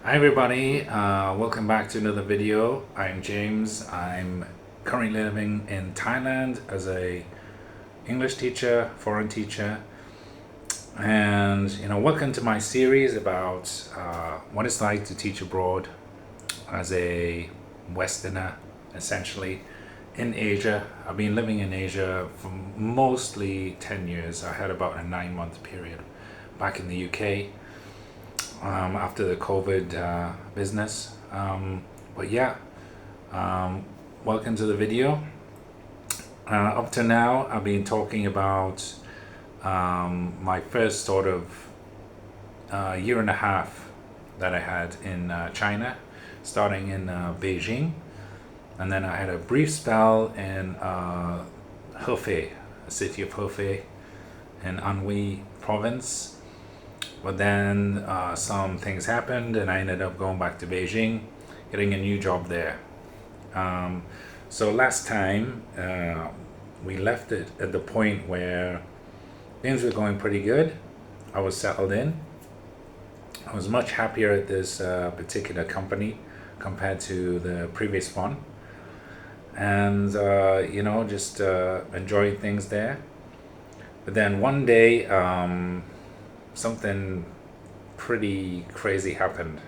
Hi everybody, welcome back to another video. I'm James. I'm currently living in Thailand as a English teacher, foreign teacher, and welcome to my series about what it's like to teach abroad as a Westerner, essentially in Asia. I've been living in Asia for mostly 10 years. I had about a 9-month period back in the UK. After the COVID business. But yeah, um, welcome to the video. Up to now, I've been talking about my first sort of year and a half that I had in China, starting in Beijing. And then I had a brief spell in Hefei, the city of Hefei in Anhui province. But then some things happened and I ended up going back to Beijing, getting a new job there. So last time we left it at the point where things were going pretty good. I was settled in. I was much happier at this particular company compared to the previous one. And, just enjoying things there. But then one day, something pretty crazy happened.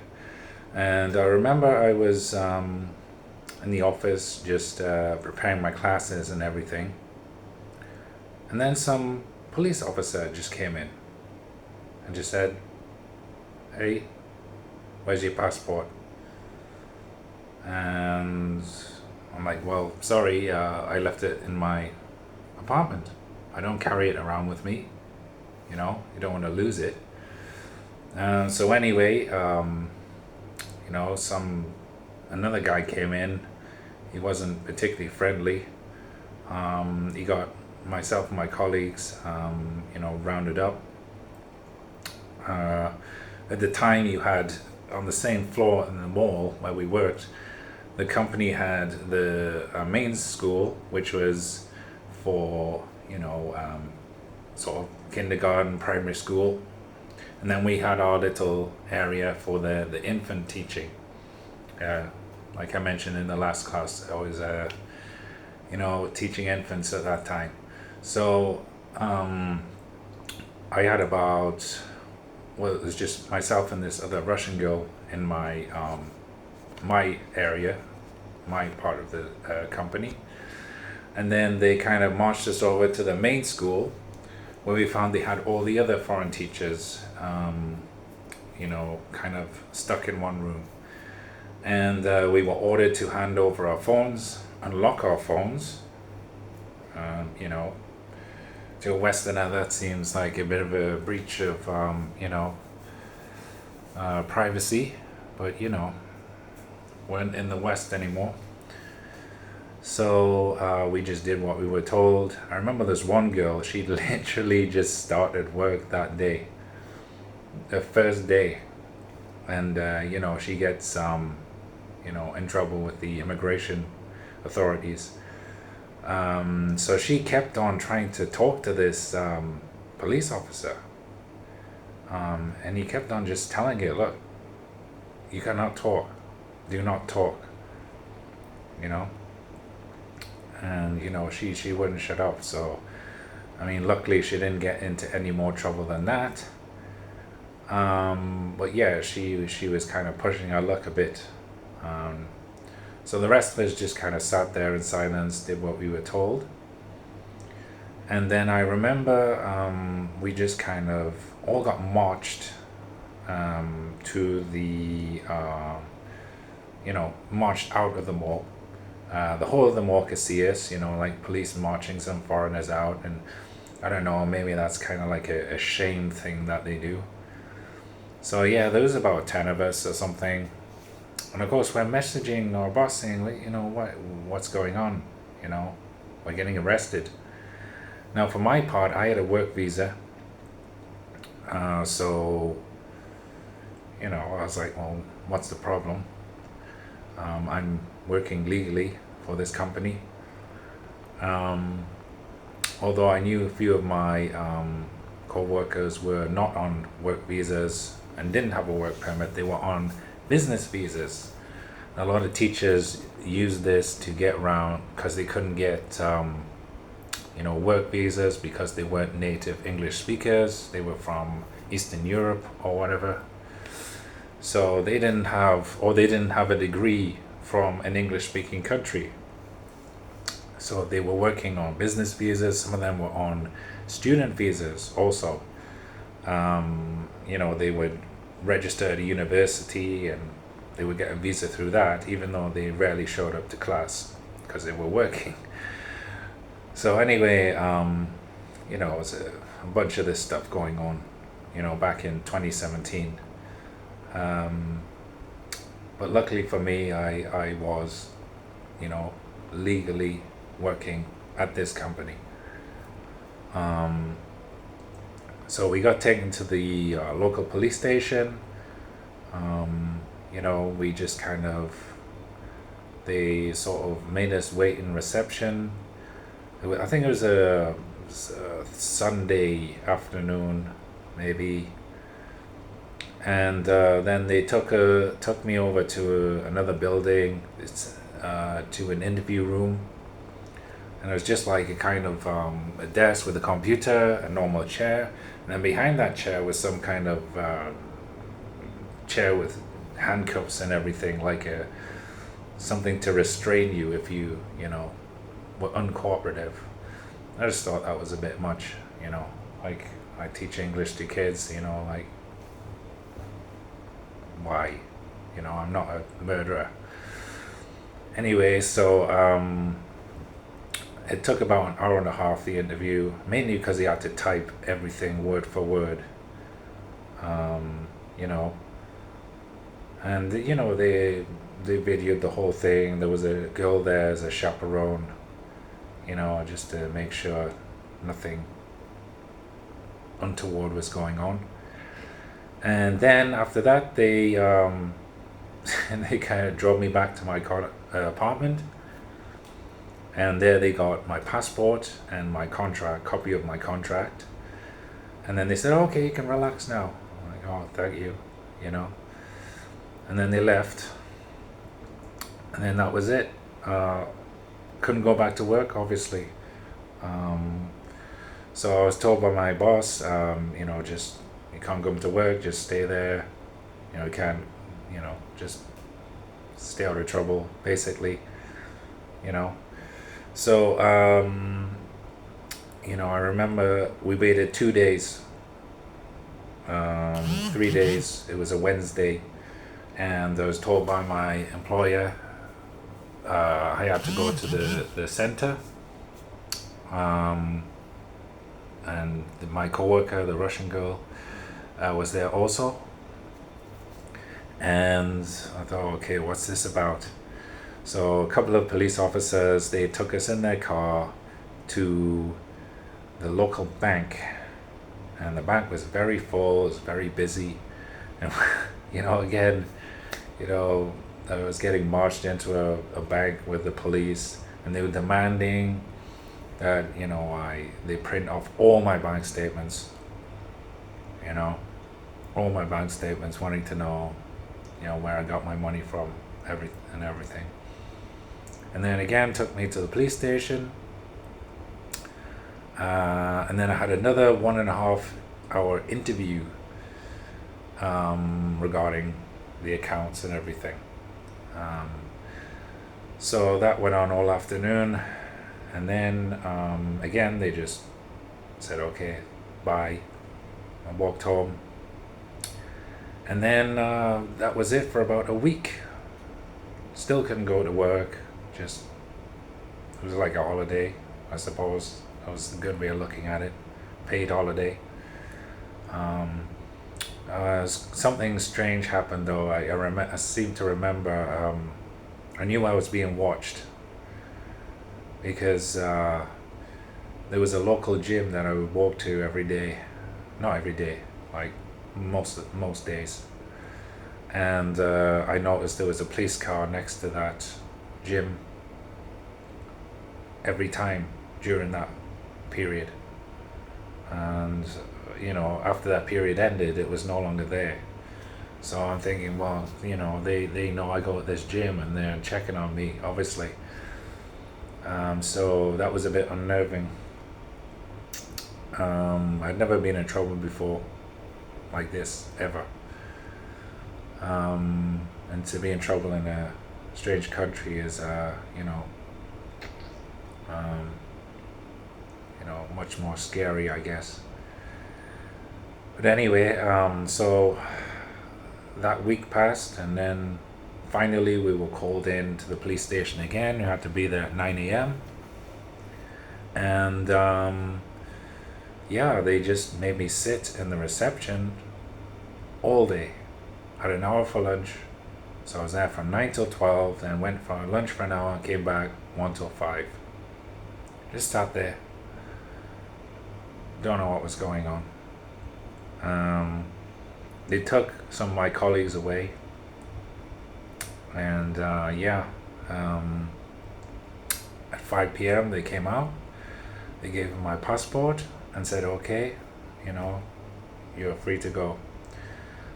And I remember I was in the office just preparing my classes and everything. And then some police officer just came in and just said, "Hey, where's your passport?" And I'm like, "Well, sorry, I left it in my apartment. I don't carry it around with me. You don't want to lose it." So anyway, another guy came in. He wasn't particularly friendly. He got myself and my colleagues, rounded up. At the time, you had on the same floor in the mall where we worked, the company had the main school, which was for sort of kindergarten, primary school, and then we had our little area for the infant teaching. Like I mentioned in the last class, I was teaching infants at that time. So I had it was just myself and this other Russian girl in my area, my part of the company. And then they kind of marched us over to the main school, where we found they had all the other foreign teachers, kind of stuck in one room. And we were ordered to hand over our phones, unlock our phones. To a Westerner, that seems like a bit of a breach of, privacy. But, we're in the West anymore. So we just did what we were told. I remember this one girl, she literally just started work that day, the first day. And, she gets, in trouble with the immigration authorities. So she kept on trying to talk to this police officer. And he kept on just telling her, "Look, you cannot talk. Do not talk." And she wouldn't shut up. So luckily she didn't get into any more trouble than that. But yeah, she was kind of pushing our luck a bit. So the rest of us just kind of sat there in silence, did what we were told. And then I remember we just kind of all got marched to the marched out of the mall. The whole of the mall could see us, like police marching some foreigners out. And I don't know, maybe that's kind of like a shame thing that they do. So yeah, there was about 10 of us or something. And of course, we're messaging our boss saying, what's going on? We're getting arrested. Now, for my part, I had a work visa. So, I was like, well, what's the problem? I'm working legally for this company. Although I knew a few of my co-workers were not on work visas and didn't have a work permit, they were on business visas. A lot of teachers use this to get around because they couldn't get work visas because they weren't native English speakers. They were from Eastern Europe or whatever. So they didn't have a degree from an English speaking country. So they were working on business visas. Some of them were on student visas also. They would register at a university and they would get a visa through that, even though they rarely showed up to class because they were working. So anyway, it was a bunch of this stuff going on, back in 2017. But luckily for me, I was, legally working at this company. So we got taken to the local police station. We just they sort of made us wait in reception. I think it was a Sunday afternoon, maybe. And then they took me over to another building, to an interview room. And it was just like a kind of a desk with a computer, a normal chair. And then behind that chair was some kind of chair with handcuffs and everything, like something to restrain you if you were uncooperative. I just thought that was a bit much, like I teach English to kids, like why? I'm not a murderer. Anyway, so it took about an hour and a half, the interview, mainly because he had to type everything word for word. And they videoed the whole thing. There was a girl there as a chaperone, just to make sure nothing untoward was going on. And then after that, they they kind of drove me back to my apartment. And there they got my passport and my copy of my contract. And then they said, okay, you can relax now. I'm like, oh, thank you, And then they left. And then that was it. Couldn't go back to work, obviously. So I was told by my boss, just, you can't come to work, just stay there. You can't, just stay out of trouble, basically, So, I remember we waited 2 days, 3 days. It was a Wednesday, and I was told by my employer I had to go to the center, and my coworker, the Russian girl, was there also. And I thought, okay, what's this about? So a couple of police officers, they took us in their car to the local bank, and the bank was very full, it was very busy, and again, I was getting marched into a bank with the police, and they were demanding that they print off all my bank statements, all my bank statements, wanting to know where I got my money from, everything. And then again took me to the police station, and then I had another 1.5 hour interview regarding the accounts and everything. So that went on all afternoon, and then again they just said, okay, bye. I walked home, and then that was it for about a week. Still couldn't go to work. Just, it was like a holiday, I suppose. That was a good way of looking at it. Paid holiday. Something strange happened though. I seem to remember, I knew I was being watched because there was a local gym that I would walk to every day. Not every day, like most days. And I noticed there was a police car next to that gym every time during that period. And after that period ended, it was no longer there. So I'm thinking, well, they know I go to this gym and they're checking on me, obviously. So that was a bit unnerving. I'd never been in trouble before like this, ever. And to be in trouble in a strange country is, much more scary, I guess. But anyway, so that week passed, and then finally we were called in to the police station again. You had to be there at 9 a.m. And they just made me sit in the reception all day. Had an hour for lunch. So I was there from 9 till 12, then went for lunch for an hour, came back 1 till 5. Just sat there. Don't know what was going on. They took some of my colleagues away. And at 5 p.m. they came out. They gave me my passport and said, okay, you're free to go.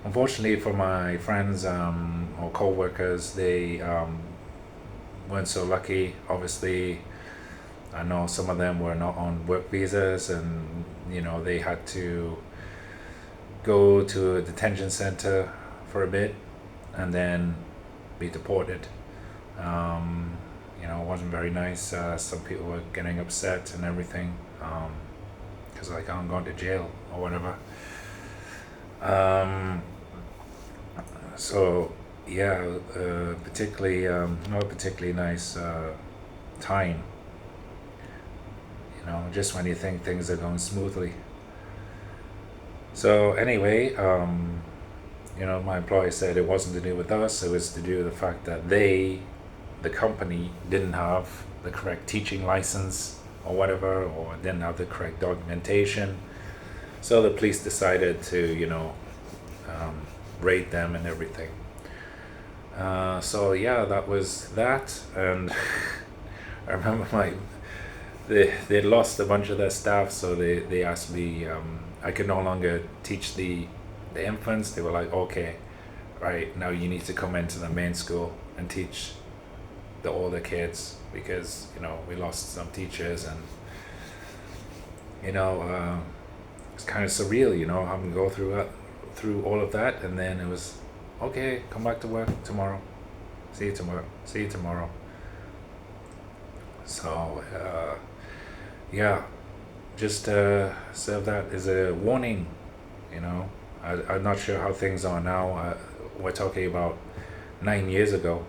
Unfortunately for my friends or co-workers, they weren't so lucky. Obviously, I know some of them were not on work visas, and they had to go to a detention center for a bit and then be deported. It wasn't very nice. Some people were getting upset and everything, because I'm going to jail or whatever. Particularly not a particularly nice time. Just when you think things are going smoothly. So anyway, my employer said it wasn't to do with us. It was to do with the fact that the company, didn't have the correct teaching license or whatever, or didn't have the correct documentation. So the police decided to, raid them and everything. That was that. And I remember they'd lost a bunch of their staff, so they asked me, I could no longer teach the infants. They were like, okay, right, now you need to come into the main school and teach the older kids, because we lost some teachers, and it's kind of surreal, having to go through all of that, and then it was, okay, come back to work tomorrow. See you tomorrow. So just serve that as a warning. I'm not sure how things are now. We're talking about 9 years ago,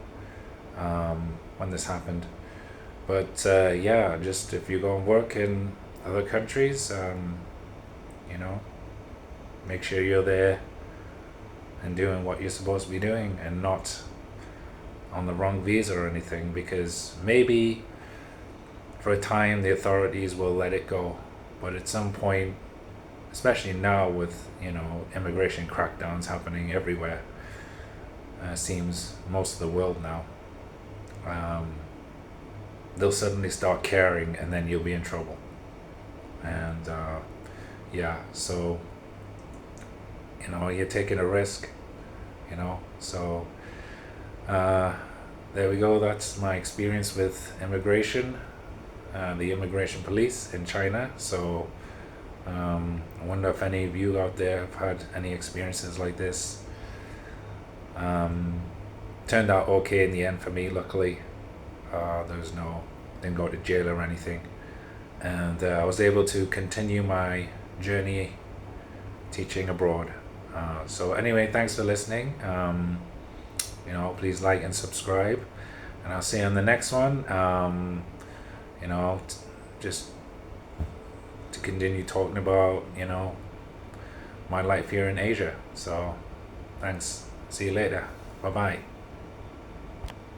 when this happened. But just if you go and work in other countries, make sure you're there and doing what you're supposed to be doing, and not on the wrong visa or anything, because maybe for a time the authorities will let it go, but at some point, especially now with immigration crackdowns happening everywhere, seems most of the world now, they'll suddenly start caring, and then you'll be in trouble. And so you're taking a risk, so there we go. That's my experience with immigration, the immigration police in China. So I wonder if any of you out there have had any experiences like this. Turned out okay in the end for me, luckily. Didn't go to jail or anything, and I was able to continue my journey teaching abroad. So anyway, thanks for listening. Please like and subscribe, and I'll see you on the next one. Just to continue talking about my life here in Asia. So thanks, see you later, bye bye.